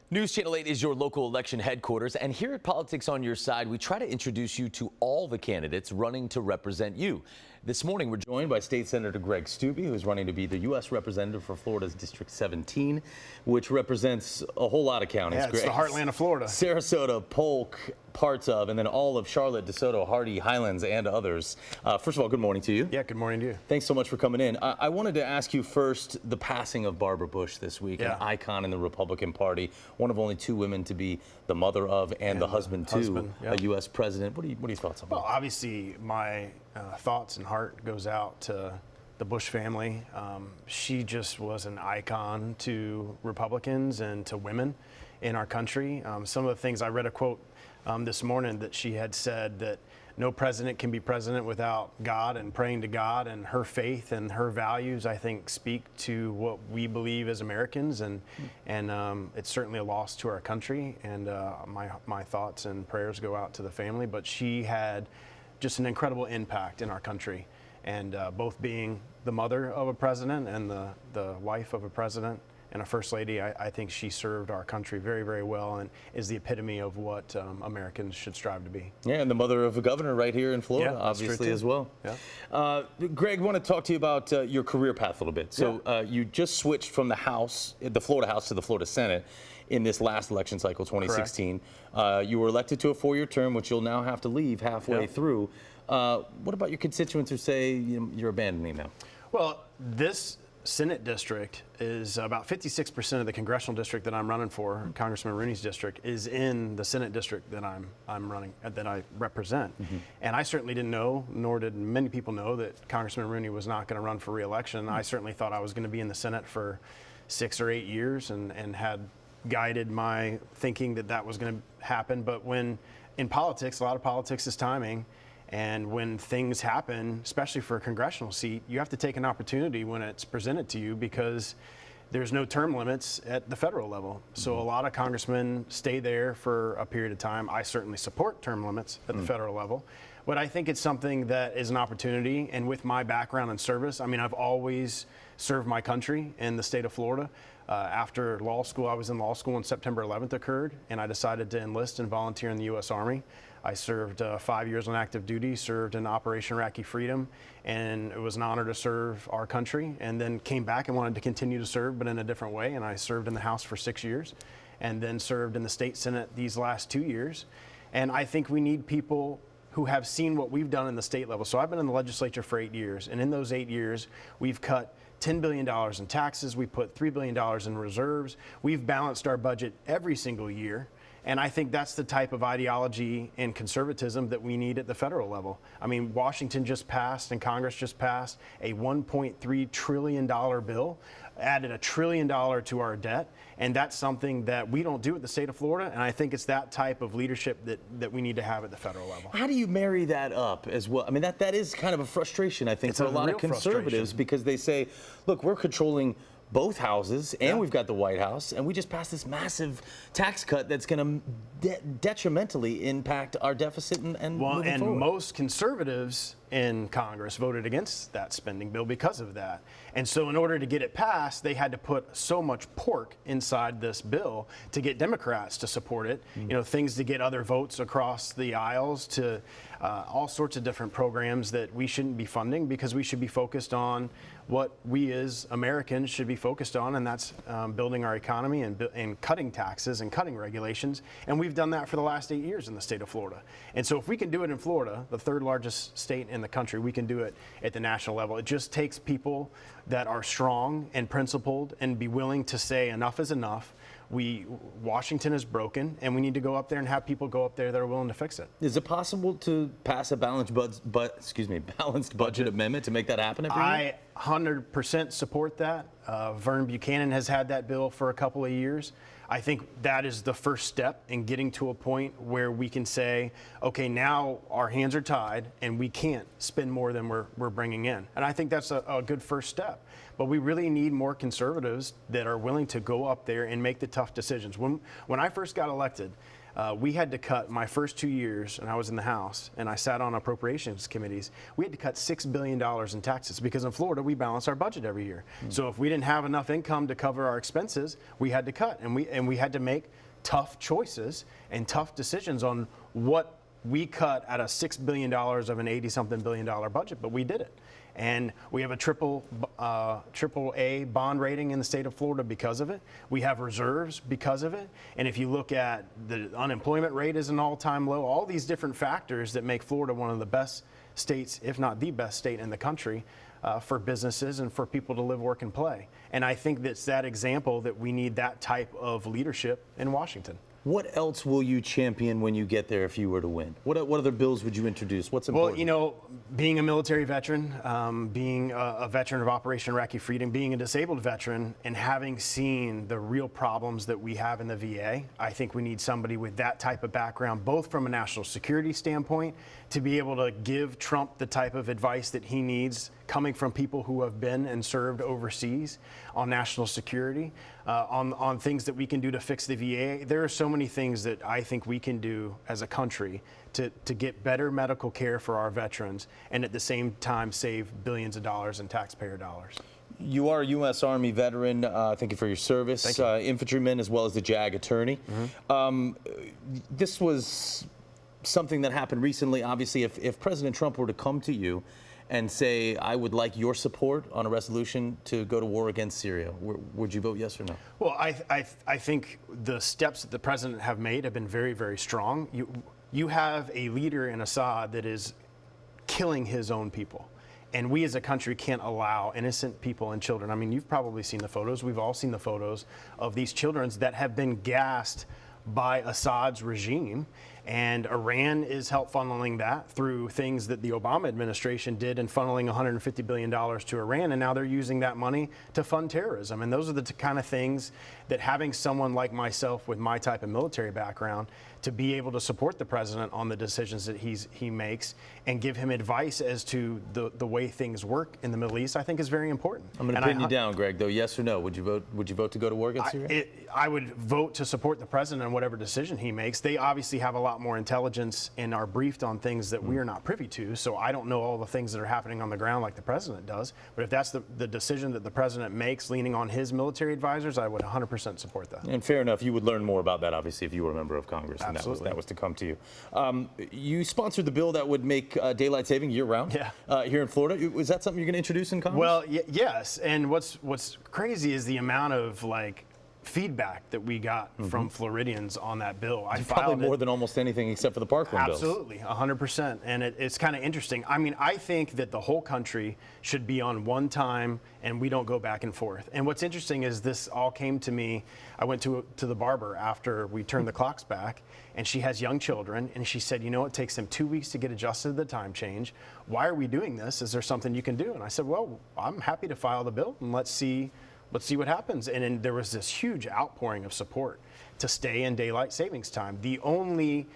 News Channel 8 is your local election headquarters, and here at Politics on Your Side, we try to introduce you to all the candidates running to represent you. This morning, we're joined by State Senator Greg Steube, who's running to be the U.S. Representative for Florida's District 17, which represents a whole lot of counties. Yeah, it's the heartland of Florida. Sarasota, Polk, parts of, and then all of Charlotte, DeSoto, Hardy, Highlands, and others. First of all, good morning to you. Yeah, good morning to you. Thanks so much for coming in. I wanted to ask you first, the passing of Barbara Bush this week, an icon in the Republican Party, one of only two women to be the mother of and the husband to a U.S. president. What are your thoughts on that? Well, obviously, my thoughts and heart goes out to the Bush family. She just was an icon to Republicans and to women in our country. Some of the things, I read a quote this morning that she had said that no president can be president without God and praying to God, and her faith and her values, I think, speak to what we believe as Americans, and it's certainly a loss to our country, and my thoughts and prayers go out to the family. But she had just an incredible impact in our country, and both being the mother of a president and the wife of a president and a first lady, I think she served our country very, very well and is the epitome of what Americans should strive to be. Yeah, and the mother of a governor right here in Florida, obviously, as well. Yeah. Greg, I want to talk to you about your career path a little bit. So you just switched from the House, the Florida House, to the Florida Senate in this last election cycle, 2016. You were elected to a 4-year term, which you'll now have to leave halfway through. What about your constituents who say you're abandoning them? Well, this Senate district is about 56% of the congressional district that I'm running for. Congressman Rooney's district is in the Senate district that I'm running, that I represent. And I certainly didn't know, nor did many people know, that Congressman Rooney was not going to run for re-election. I certainly thought I was going to be in the Senate for 6 or 8 years, and had guided my thinking that that was going to happen. But when in politics, a lot of politics is timing. And when things happen, especially for a congressional seat, you have to take an opportunity when it's presented to you, because there's no term limits at the federal level. So a lot of congressmen stay there for a period of time. I certainly support term limits at the federal level, but I think it's something that is an opportunity. And with my background in service, I mean, I've always served my country in the state of Florida. After law school, I was in law school when September 11th occurred, and I decided to enlist and volunteer in the U.S. Army. I served 5 years on active duty, served in Operation Iraqi Freedom, and it was an honor to serve our country, and then came back and wanted to continue to serve, but in a different way. And I served in the House for 6 years, and then served in the state Senate these last 2 years. And I think we need people who have seen what we've done in the state level. So I've been in the legislature for 8 years, and in those 8 years, we've cut $10 billion in taxes. We put $3 billion in reserves. We've balanced our budget every single year. And I think that's the type of ideology and conservatism that we need at the federal level. I mean, Washington just passed and Congress just passed a $1.3 trillion bill, added $1 trillion to our debt. And that's something that we don't do at the state of Florida. And I think it's that type of leadership that we need to have at the federal level. How do you marry that up as well? I mean, that is kind of a frustration, I think, for a lot of conservatives, because they say, look, we're controlling both houses, and we've got the White House, and we just passed this massive tax cut that's going to detrimentally impact our deficit and moving forward. Most conservatives in Congress voted against that spending bill because of that. And so in order to get it passed, they had to put so much pork inside this bill to get Democrats to support it. You know, things to get other votes across the aisles, to all sorts of different programs that we shouldn't be funding, because we should be focused on what we as Americans should be focused on, and that's building our economy and cutting taxes and cutting regulations. And we've done that for the last 8 years in the state of Florida. And so if we can do it in Florida, the third largest state in the country, we can do it at the national level. It just takes people that are strong and principled and be willing to say enough is enough. Washington is broken, and we need to go up there and have people go up there that are willing to fix it. Is it possible to pass a balanced budget amendment to make that happen every year? I 100% support that. Vern Buchanan has had that bill for a couple of years. I think that is the first step in getting to a point where we can say, okay, now our hands are tied and we can't spend more than we're bringing in. And I think that's a good first step. But we really need more conservatives that are willing to go up there and make the tough decisions. When I first got elected, We had to cut my first 2 years, and I was in the House, and I sat on appropriations committees. We had to cut $6 billion in taxes because in Florida we balance our budget every year. So if we didn't have enough income to cover our expenses, we had to cut, and we had to make tough choices and tough decisions on what we cut out of $6 billion of an 80-something billion dollar budget, but we did it. And we have a triple A bond rating in the state of Florida because of it. We have reserves because of it. And if you look at the unemployment rate is an all-time low, all these different factors that make Florida one of the best states, if not the best state in the country, for businesses and for people to live, work, and play. And I think that's that example that we need that type of leadership in Washington. What else will you champion when you get there if you were to win? What other bills would you introduce? What's important? Well, you know, being a military veteran, being a veteran of Operation Iraqi Freedom, being a disabled veteran, and having seen the real problems that we have in the VA, I think we need somebody with that type of background, both from a national security standpoint, to be able to give Trump the type of advice that he needs coming from people who have been and served overseas on national security, on things that we can do to fix the VA. There are so many things that I think we can do as a country to get better medical care for our veterans and at the same time save billions of dollars in taxpayer dollars. You are a U.S. Army veteran. Thank you for your service. Thank you. Infantryman as well as the JAG attorney. This was something that happened recently. Obviously, if President Trump were to come to you and say, I would like your support on a resolution to go to war against Syria, would you vote yes or no? Well, I think the steps that the president have made have been very, very strong. You have a leader in Assad that is killing his own people. And we as a country can't allow innocent people and children. I mean, you've probably seen the photos. We've all seen the photos of these children that have been gassed by Assad's regime. And Iran is help funneling that through things that the Obama administration did in funneling $150 billion to Iran. And now they're using that money to fund terrorism. And those are the kind of things that having someone like myself with my type of military background to be able to support the president on the decisions that he makes and give him advice as to the way things work in the Middle East, I think is very important. I'm going to pin you down, Greg, though. Yes or no? Would you vote to go to war against Syria? I would vote to support the president on whatever decision he makes. They obviously have a lot more intelligence and are briefed on things that we are not privy to. So I don't know all the things that are happening on the ground like the president does. But if that's the decision that the president makes, leaning on his military advisors, I would 100% support that. And fair enough, you would learn more about that, obviously, if you were a member of Congress. Absolutely. And that was to come to you. You sponsored the bill that would make daylight saving year-round here in Florida. Is that something you're going to introduce in Congress? Well, yes. And what's crazy is the amount of feedback that we got from Floridians on that bill. I filed probably more than almost anything except for the Parkland bills. Absolutely, 100%. And it's kind of interesting. I mean, I think that the whole country should be on one time and we don't go back and forth. And what's interesting is this all came to me. I went to the barber after we turned the clocks back, and she has young children, and she said, you know, it takes them 2 weeks to get adjusted to the time change. Why are we doing this? Is there something you can do? And I said, well, I'm happy to file the bill, and let's see what happens. And then there was this huge outpouring of support to stay in daylight savings time. The only,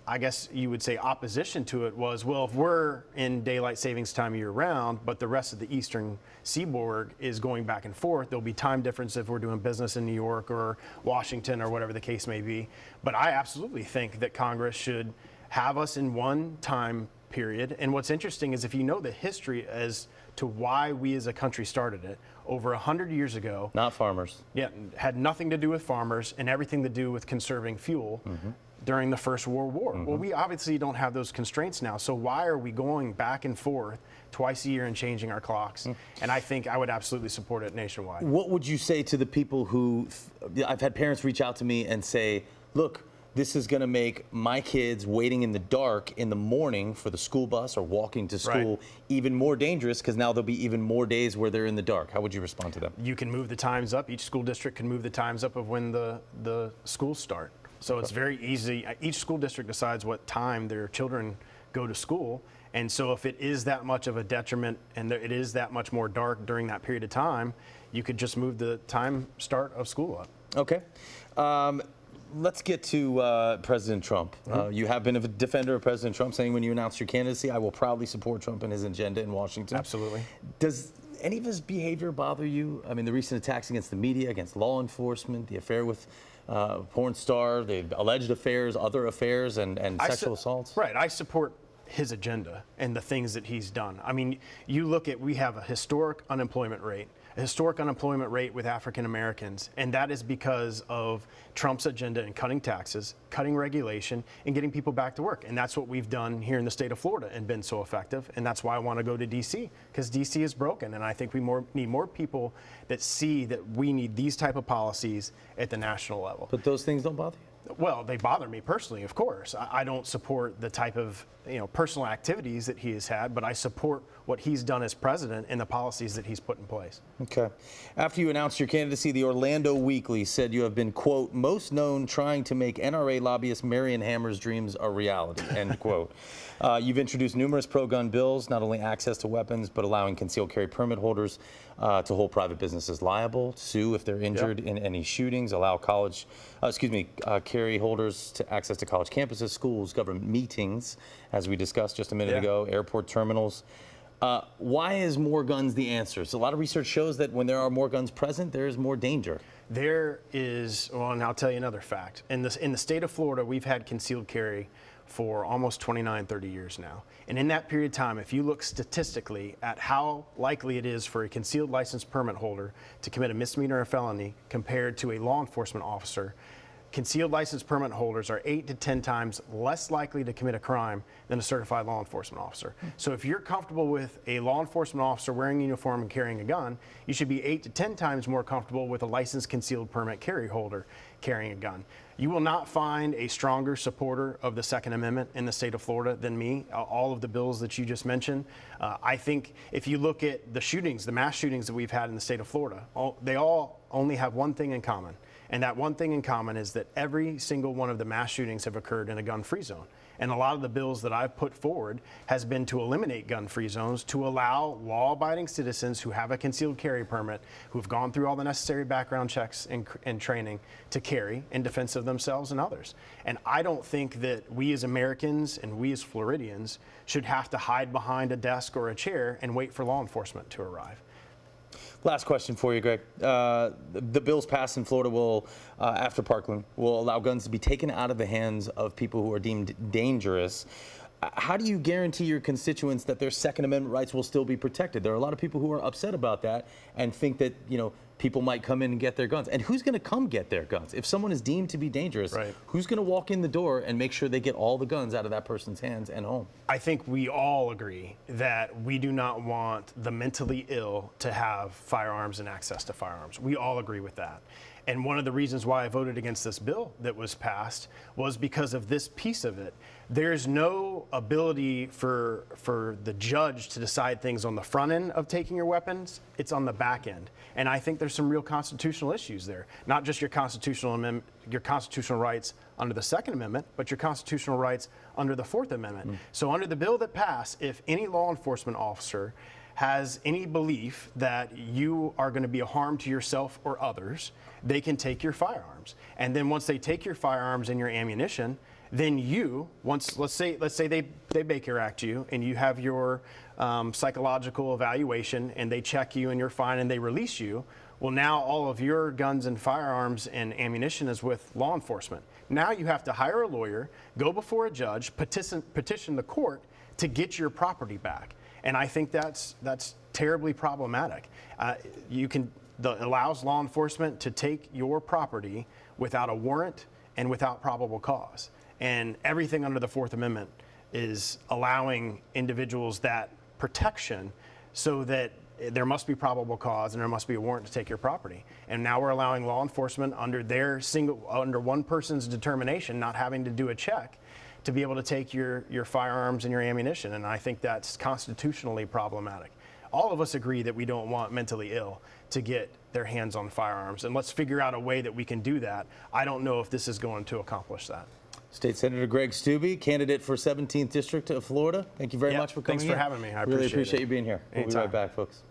I guess you would say, opposition to it was, well, if we're in daylight savings time year round, but the rest of the eastern seaboard is going back and forth, there'll be time difference if we're doing business in New York or Washington or whatever the case may be. But I absolutely think that Congress should have us in one time period. And what's interesting is if you know the history as to why we as a country started it, over 100 years ago. Not farmers. Yeah, had nothing to do with farmers and everything to do with conserving fuel during the First World War. Well, we obviously don't have those constraints now, so why are we going back and forth twice a year and changing our clocks? And I think I would absolutely support it nationwide. What would you say to the people who, I've had parents reach out to me and say, look, this is going to make my kids waiting in the dark in the morning for the school bus or walking to school even more dangerous because now there'll be even more days where they're in the dark. How would you respond to them? You can move the times up. Each school district can move the times up of when the schools start. So it's very easy. Each school district decides what time their children go to school. And so if it is that much of a detriment and it is that much more dark during that period of time, you could just move the time start of school up. Okay. Let's get to President Trump. You have been a defender of President Trump, saying when you announced your candidacy, I will proudly support Trump and his agenda in Washington. Absolutely. Does any of his behavior bother you? I mean, the recent attacks against the media, against law enforcement, the affair with porn star, the alleged affairs, other affairs, and sexual assaults? Right. I support his agenda and the things that he's done. I mean, you look at, we have a historic unemployment rate with African Americans, and that is because of Trump's agenda in cutting taxes, cutting regulation, and getting people back to work. And that's what we've done here in the state of Florida and been so effective. And that's why I want to go to D.C., because D.C. is broken. And I think we need more people that see that we need these type of policies at the national level. But those things don't bother you? Well, they bother me personally, of course. I don't support the type of personal activities that he has had, but I support what he's done as president and the policies that he's put in place. Okay. After you announced your candidacy, the Orlando Weekly said you have been, quote, most known trying to make NRA lobbyist Marion Hammer's dreams a reality, end quote. You've introduced numerous pro-gun bills, not only access to weapons, but allowing concealed carry permit holders to hold private businesses liable, sue if they're injured in any shootings, allow carry holders to access to college campuses, schools, government meetings, as we discussed just a minute ago, airport terminals. Why is more guns the answer? So a lot of research shows that when there are more guns present, there is more danger. There is, well, and I'll tell you another fact. In the state of Florida, we've had concealed carry for almost 29, 30 years now. And in that period of time, if you look statistically at how likely it is for a concealed license permit holder to commit a misdemeanor or felony compared to a law enforcement officer, concealed license permit holders are 8 to 10 times less likely to commit a crime than a certified law enforcement officer. So if you're comfortable with a law enforcement officer wearing a uniform and carrying a gun, you should be 8 to 10 times more comfortable with a licensed concealed permit carry holder carrying a gun. You will not find a stronger supporter of the Second Amendment in the state of Florida than me. All of the bills that you just mentioned. I think if you look at the shootings, the mass shootings that we've had in the state of Florida, they all only have one thing in common. And that one thing in common is that every single one of the mass shootings have occurred in a gun-free zone. And a lot of the bills that I've put forward has been to eliminate gun-free zones, to allow law-abiding citizens who have a concealed carry permit, who've gone through all the necessary background checks and training to carry in defense of themselves and others. And I don't think that we as Americans and we as Floridians should have to hide behind a desk or a chair and wait for law enforcement to arrive. Last question for you, Greg. The bills passed in Florida will, after Parkland, will allow guns to be taken out of the hands of people who are deemed dangerous. How do you guarantee your constituents that their Second Amendment rights will still be protected? There are a lot of people who are upset about that and think that, people might come in and get their guns. And who's going to come get their guns? If someone is deemed to be dangerous, who's going to walk in the door and make sure they get all the guns out of that person's hands and home? I think we all agree that we do not want the mentally ill to have firearms and access to firearms. We all agree with that. And one of the reasons why I voted against this bill that was passed was because of this piece of it. There's no ability for the judge to decide things on the front end of taking your weapons. It's on the back end. And I think there's some real constitutional issues there. Not just your constitutional rights under the Second Amendment, but your constitutional rights under the Fourth Amendment. So under the bill that passed, if any law enforcement officer has any belief that you are going to be a harm to yourself or others, they can take your firearms. And then once they take your firearms and your ammunition, then you, let's say they Baker Act you and you have your psychological evaluation and they check you and you're fine and they release you, well, now all of your guns and firearms and ammunition is with law enforcement. Now you have to hire a lawyer, go before a judge, petition the court to get your property back. And I think that's terribly problematic. Allows law enforcement to take your property without a warrant and without probable cause. And everything under the Fourth Amendment is allowing individuals that protection so that there must be probable cause and there must be a warrant to take your property. And now we're allowing law enforcement under one person's determination, not having to do a check, to be able to take your firearms and your ammunition. And I think that's constitutionally problematic. All of us agree that we don't want mentally ill to get their hands on firearms. And let's figure out a way that we can do that. I don't know if this is going to accomplish that. State Senator Greg Steube, candidate for 17th District of Florida. Thank you very much for coming in. Thanks for having me. I really appreciate you being here. We'll be right back, folks.